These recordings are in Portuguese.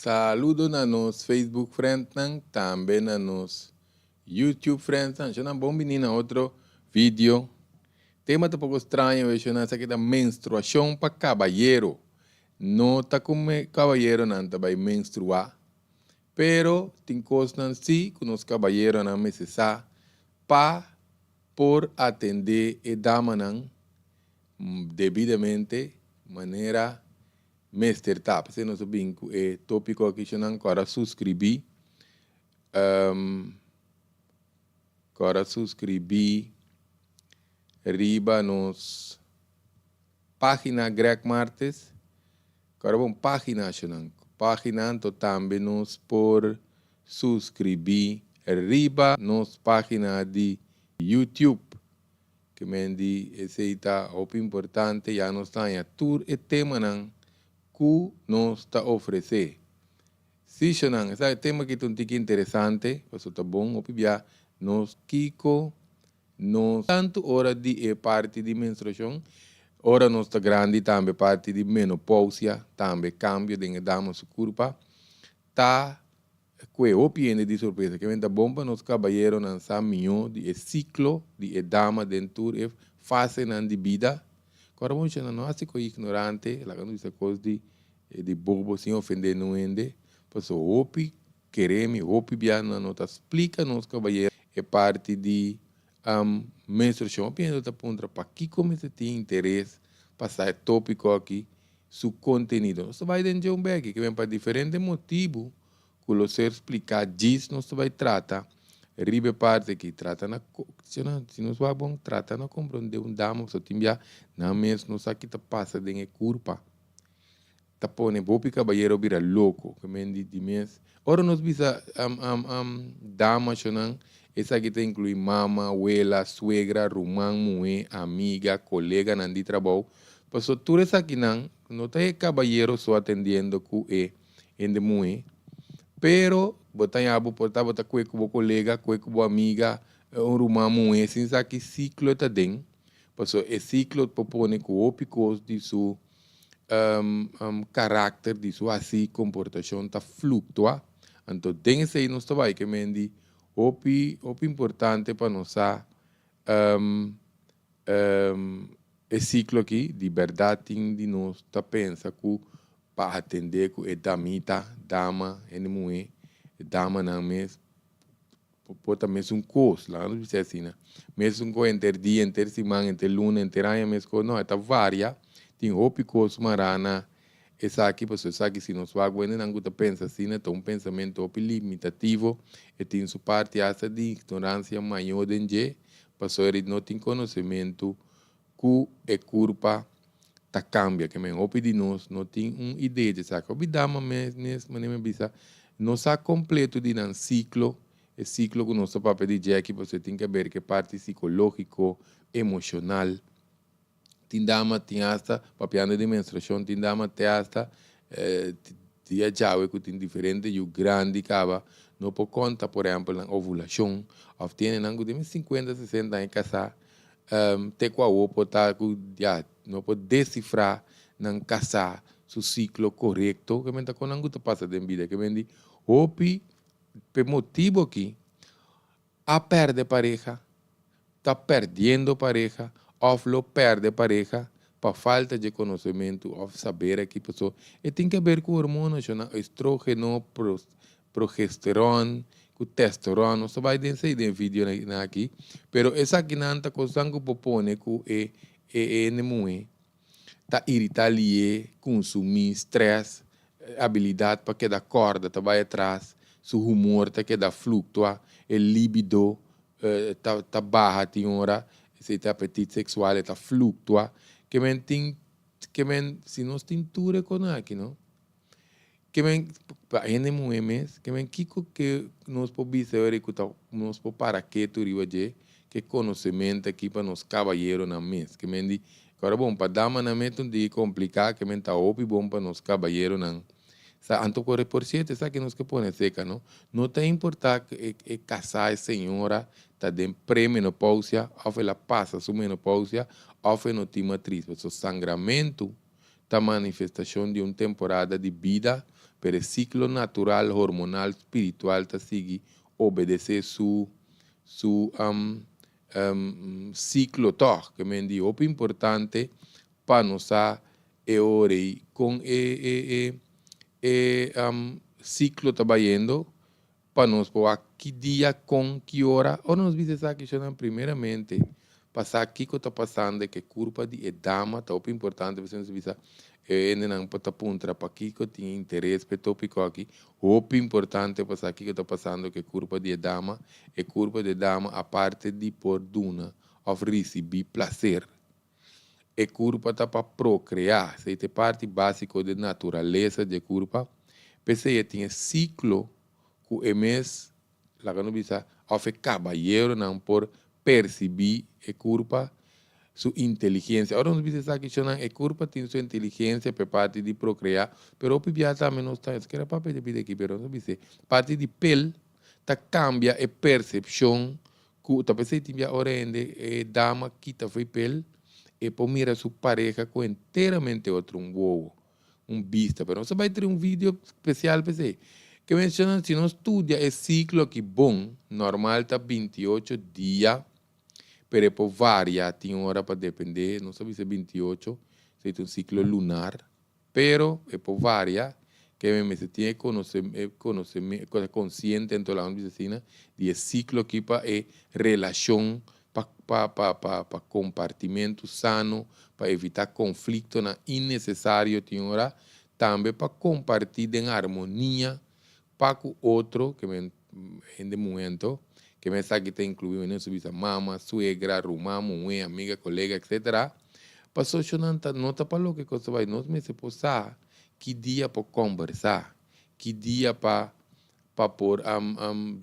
Saludo na nos Facebook friend nang, também na nos YouTube friend nang. Já bom menina outro vídeo. Tema tá pouco estranho, eu não sei que da menstruação para caballeiro. Não tá como caballeiro não tá vai menstruar. Pero tem coisas sim que os caballeros não necessitam para por atender e dama não devidamente maneira Mr. Tap, se não sabem é tópico que eu não agora subscrevi, agora subscrevi riba nos página Greg Martes, agora bom página to também nos por subscrever riba nos página de YouTube, que me di esse está importante, já nos está em tour e tema não que nos está oferecer. Se não, esse é um tema que é um pouco interessante, isso está bom, opibia, nos kiko, nos tanto hora de parte de menstruação, hora nos está grande também parte de menopausia, também cambio de dama su curva, tá que opiende de surpresa, que vem da bomba nos caballeros não sabem de ciclo de dama dentro e fase nan de vida. Agora vamos não assim que ignorante, lá quando isso coisa de bobo sem ofender não ende, pois o opi queremos opi bia não tá explica nos caballeros é parte de menstruação, opiende da ponta para que como se tem interesse passar tópico aqui, su conteúdo. Você vai dentro de um bag que vem para diferentes motivos. Quando você explicar disso, nós vai tratar. Ribe parte que trata na se não vai bom trata na compreender dama só timbia na mesmo não sabe que tá passa de curva. Tá pone bopi caballeiro vira louco, que men de mês. Ora nós bisa dama chonan essa que tem inclui mama, abuela, suegra, rumã, mulher, amiga, colega nan de trabalho. Passou tudo isso aqui não tem caballeiro só atendendo com ende mulher. Pero botar abo botar com colega, com amiga, rumã, mulher, sem saber que ciclo está dentro. Passou esse ciclo propõe com opicos de su caráter de sua assim comportação está fluctua. Então tem esse aí nos trabalho que me diz opi importante para nós esse ciclo aqui de verdade de nós tá pensa que para atender com damita dama e mulher dama não mesmo pode mesmo coisa lá não sei assim né mesmo com entre dia entre semana entre luna entre ano mesmo não está varia tem opicos marana essa aqui você sabe que se nós vamos não gusta pensa assim né um pensamento limitativo e tem sua parte essa de ignorância maior de passou ele não tem conhecimento que é culpa tá cambia que me opi de nós não tem uma ideia de sabe opi dama mesmo nem me bisa não sabe completo de um ciclo o ciclo que nós papel de dia que você tem que ver que parte psicológico emocional tem dama tem hasta papiando de menstruação tem dama tem hasta dia já que tem diferente e o grande cava não pode conta por exemplo na ovulação ou tem nango de 50 60 em casar te qua o pode já não pode decifrar não casar su ciclo correto que menta com nango te passa de vida que vendi opi por motivo aqui a perde pareja está perdendo pareja ou lo perde pareja por falta de conhecimento ou saber que pessoa e tem que ver com hormônios, estrógeno, progesterona, com testosterona, só vai dizer de vídeo aqui, pero essa que não está coisa que propõe que é mulher, está irritado, consumir, estresse, habilidade para que da corda, tá vai atrás, seu humor tá que da fluctua, o libido tá barra, tem hora, esse apetite sexual está fluctua, que se nós tem tudo com aqui, não? Que men para ene mulher mesmo, que men kiko que nós podemos saber que nós podemos para que tu riwaje, que conhecimento aqui para nós caballeiro na mês, que men di, agora bom para dama na mês um dia complicar, que men tá opi bom para nós caballeiro na sa anto corre por cierto, essa que nos que pone seca, não? Não tem importar que casar a senhora tá de pré-menopausia, ou ela passa sua menopausia, ou não tem matriz, o sangramento a manifestação de uma temporada de vida, pero o ciclo natural, hormonal, espiritual, está seguir obedecer su ciclo toch, que me digo, o importante para nós é ore com ciclo trabalhando para nós poder que dia com que hora ou nós vamos aqui primeiramente passar aqui que está passando que culpa de dama tá o importante você nos visa ainda não pode apontar para aqui que tem interesse para tópico aqui o importante passar aqui que está passando que culpa de dama é culpa de dama a parte de por duna of receber prazer é culpa tá para procriar se é parte básica de natureza de culpa pensei que tinha ciclo que é mês lá que não bisa of caballeiro não por perceber a culpa sua inteligência. Agora nós bisa aqui que a culpa tem sua inteligência para parte de procriar, pero o pibia também não está, isso que era para pedir aqui, pero não bisa parte de pel tá cambia a percepção que tá pensei tinha orende dama que tá foi pel e por mira sua pareja com inteiramente outro vista, pero você vai ter vídeo especial para você que menciona se não estudia esse ciclo aqui bom, normal tá 28 dias, pero por varia, tem hora para depender, não sabe se é 28, se é um ciclo lunar, pero é por varia, que se tem conhecimento consciente dentro da medicina de ciclo aqui para relação, para compartimento sano, para evitar conflito innecessário, tem hora também para compartir em harmonia para o outro, que em momento, que me sabe que tem incluído em sua mama, suegra, rumá, mãe, amiga, colega, etc. Passou chonanta nota para o que você vai nós me se posar que dia para conversar, que dia para por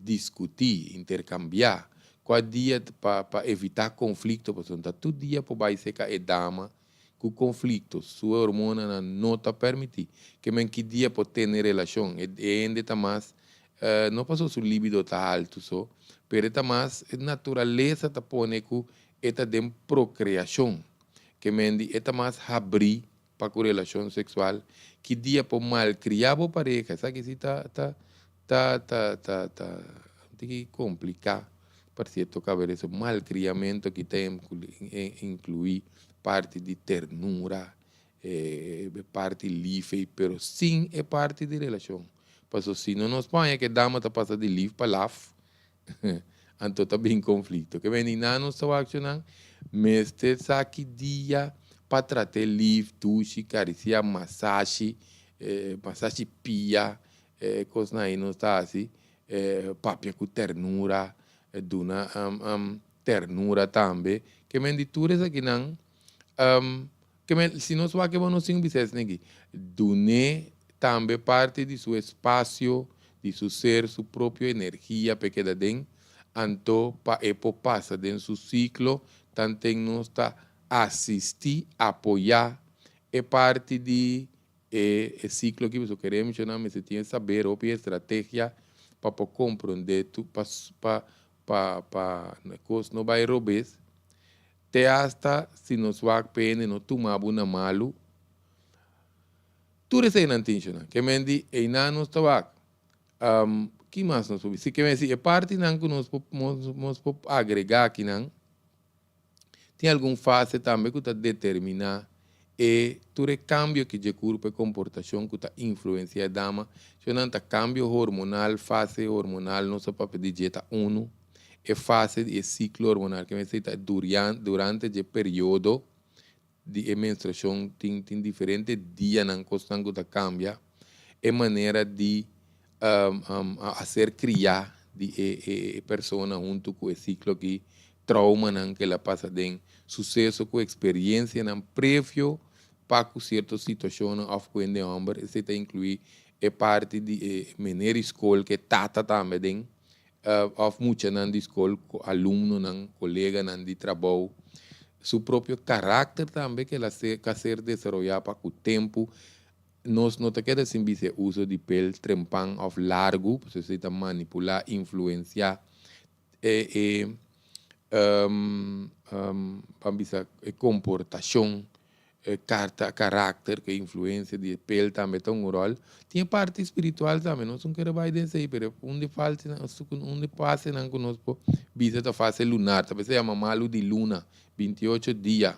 discutir, intercambiar, qual dia para evitar conflito, porque todo dia para vai ser que dama com conflito, sua hormona não está permitir, que dia para ter relação, e ainda está mais não passou seu libido está alto só, pero está mais natureza está pone que está de procriação, que mendi está mais abrir para com relação sexual, que dia por mal criar a pareja, sabe que se tá tem que complicar, para se tocar ver esse mal criamento que tem incluir parte de ternura, parte livre, pero sim é parte de relação. Porque se não nos põe que dama está passando de livre para lá, então está bem conflito. Que vem na nossa ação, mas te saque dia para tratar livre, tuxi, caricia, massagem pia, coisa aí não está assim, papia com ternura, duna ternura também. Que vem de tudo isso aqui não, que se nós vamos que vamos sim bices aqui, dune também parte de seu espaço, de seu ser, sua própria energia pequena dentro, então para passa dentro do ciclo, tanto nós está assistir, apoiar, é parte de ciclo que você quer mencionar, mas você tem que saber ou estratégia para compreender tu para não vai roubar, até hasta se nos vai pena não tomar uma malo. Tudo isso é intencional. Que me diz, e não nos tabaco. Que mais nós podemos? Se que me diz, é parte não que nós podemos agregar aqui não. Tem alguma fase também que está determinar e todo cambio que de corpo e comportação que está influencia a dama. Se não está cambio hormonal, fase hormonal, não só para pedir dieta 1, é fase de ciclo hormonal que me diz durante o período de menstruação tem diferentes dias na constante que cambia é maneira de fazer criar de pessoa junto com o ciclo que trauma que ela passa de sucesso com experiência na prévio para certas situações of quando é homem isso está incluir é parte de maneira escola que tata também of muita na escola aluno na colega na de trabalho seu próprio caráter também que ela quer ser desenvolvido para o tempo. Nós não queremos simplesmente uso de pele trempão ou largo, você está manipular, influenciar comportação carácter, que influência de pele também tem um rol. Tem parte espiritual também, não são que vai dizer, mas onde falta, onde passa não conosco, bisa da fase lunar, talvez se chama malo de luna, 28 dias,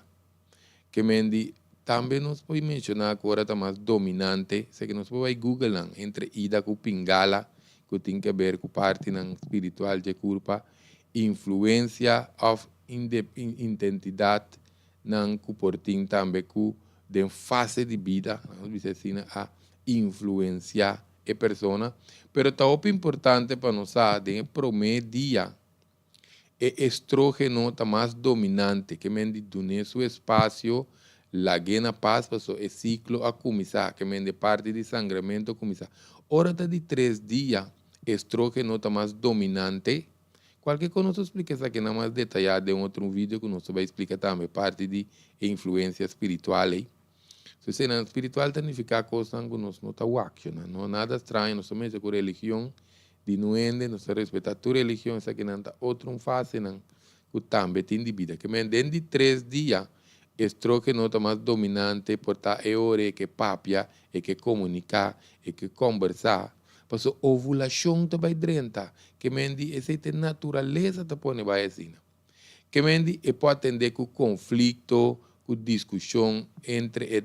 que mendi também nós podemos mencionar agora está mais dominante, sei que nós podemos Google não, entre ida com pingala, que tem que ver com parte não espiritual de culpa, influência of identidade não comportem também com de fase de vida, nós dizemos a influenciar a pessoa, pero está importante para nós de promedio dia estrógeno está mais dominante, que mende dune su espaço, la gena paz, para o ciclo a começar, que mende parte de sangramento a começar. Hora de 3 dias, estrógeno está mais dominante. Qualquer coisa nós explica isso aqui, mais detalhado em outro vídeo que nós vai explicar também parte de influência espiritual. Se você não espiritual, significa coisa que nós não está não nada estranho, nós somente com religião, de nuende, nós respeitamos a tua religião, essa que não está outra fase, não, que também tem de vida. Que dentro de 3 dias, estrógeno está mais dominante, porta é hora que papia, é que comunicar, é que conversar. Porque a ovulação está vai drenta, que mendi essa natureza está põe vai assim. Que mendi é pode atender com conflito, com discussão entre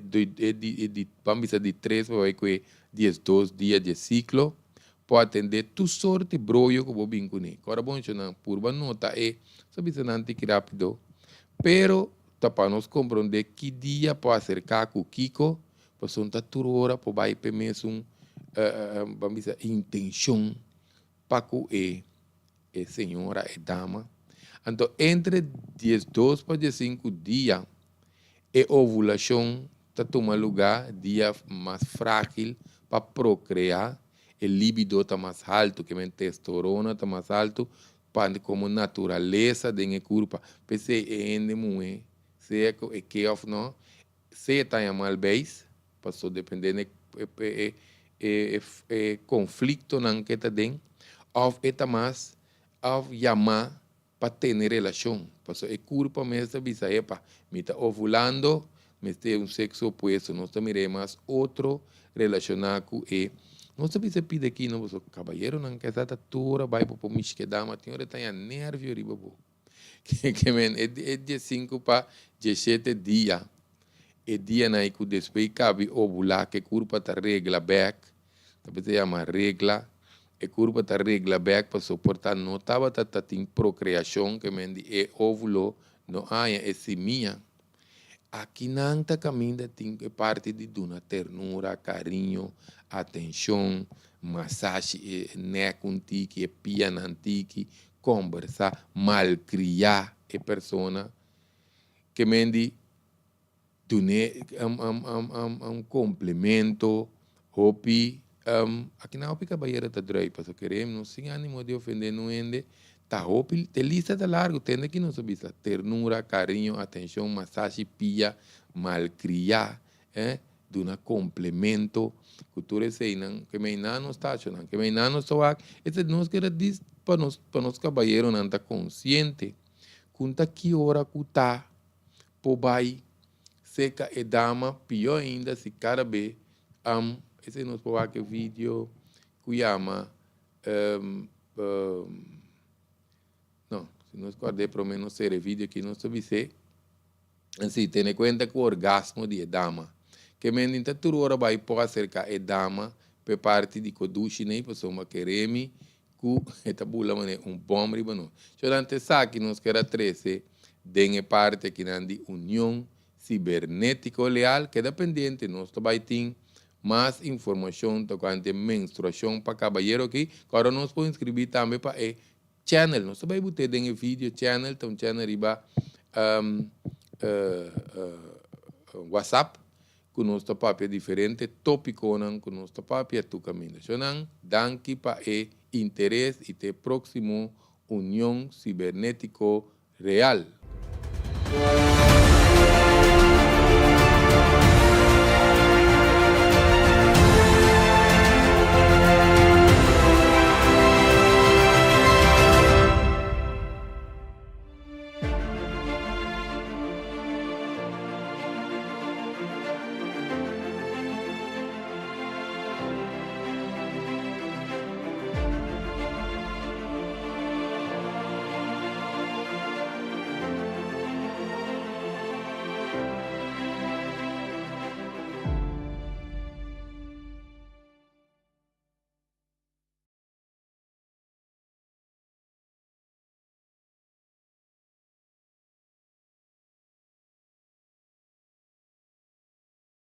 vamos de 3 para 12 dias de ciclo. Pode atender tu sorte broio que vou bem com ele. Agora, bom, não, por uma nota é, sabe se não que rápido, pero tá para nós compreender que dia pode acercar com o Kiko, para são tudo hora para vai permitir vamos dizer, intenção para que a senhora e dama. Então, entre 12 para 15 dias, a ovulação está tomando lugar, dia mais frágil para procriar. O libido está mais alto, que a testosterona está mais alto, para como natureza de corpo. Porque é muito, se é que ou não, se está mal base, passou dependendo conflito não que está dentro, ou está mais, ou chamar para ter relação. Passou o corpo mesmo bisa epa, me está ovulando, me tem um sexo opuesto, nós também mais outro relacionado com ele. Não sabe se pide aqui, não, o cabalheiro não quer estar toda, vai para o miche que dá, mas tem hora que tem nervio riba, que men é de 5 para 17 dias. É dia na que depois cabe ovular, que curva está regla back, talvez se chama regla, e curva está regla back para suportar, não estava tem procriação, que men é óvulo, não há esse minha. Aqui não está caminhando, tem parte de uma ternura, carinho, atenção, massagem, né, contigo, pia nantigo, conversar, malcriar a pessoa, que mendi dune um complemento, hopi, aqui não hopi cabalheira está drai, porque queremos, não sem ânimo de ofender, não ende, tá hopi, te lista tá largo, tem que não sabe ternura, carinho, atenção, massagem, pia, malcriar, de um complemento, cultura sei não, que me não está achando, que me não estou aqui, esse nós quer dizer para nós cabalheiro não está consciente, conta que hora que tá, por vai seca e dama, pior ainda se cada vez, esse nós por aqui vídeo que chama, não, se nós guardar pelo menos ser vídeo que não sabe ser, assim, tem em conta que o orgasmo de dama, que menina tudo hora vai por acercar e dama, por parte de coduche nem pessoa quereme, que esta bula mané bom ribano. Chorante sabe que nós quer 13 dengue parte que não de união cibernético leal, que é dependente, nós também tem mais informação tocante menstruação para cabalheiro aqui, agora nós podemos inscrever também para o channel, nós também botar dengue vídeo channel, então channel riba WhatsApp, que nosso papel é diferente, tópico não, que nosso papel é tu caminho. Então, danke para o interesse e te próximo união cibernético real.